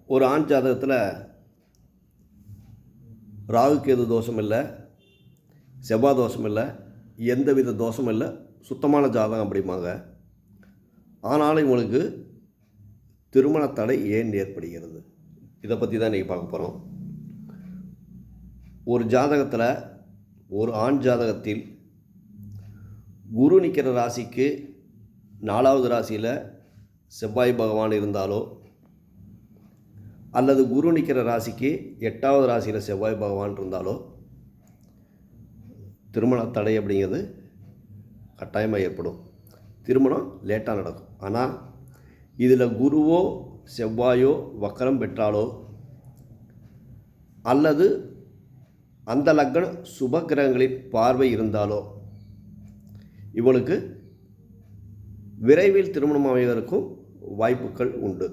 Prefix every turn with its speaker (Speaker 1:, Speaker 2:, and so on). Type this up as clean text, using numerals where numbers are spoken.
Speaker 1: ஒரு ஆண் ஜாதகத்தில் ராகு கேது தோஷம் இல்லை, செவ்வாய் தோஷம் இல்லை, எந்தவித தோஷமும் இல்லை, சுத்தமான ஜாதகம் அப்படிம்பாங்க. ஆனாலும் இவங்களுக்கு திருமண தடை ஏன் ஏற்படுகிறது, இதை பற்றி தான் இன்றைக்கி பார்க்க போகிறோம். ஒரு ஜாதகத்தில், ஒரு ஆண் ஜாதகத்தில் குரு நிற்கிற ராசிக்கு 4வது ராசியில் செவ்வாய் பகவான் இருந்தாலோ, அல்லது குரு நிற்கிற ராசிக்கு 8வது ராசியில் செவ்வாய் பகவான் இருந்தாலோ திருமண தடை அப்படிங்கிறது கட்டாயமாக ஏற்படும். திருமணம் லேட்டாக நடக்கும். ஆனால் இதில் குருவோ செவ்வாயோ வக்கரம் பெற்றாலோ, அல்லது அந்த லக்ன சுபகிரகங்களின் பார்வை இருந்தாலோ இவனுக்கு விரைவில் திருமணம் அமைவதற்கும் வாய்ப்புகள் உண்டு.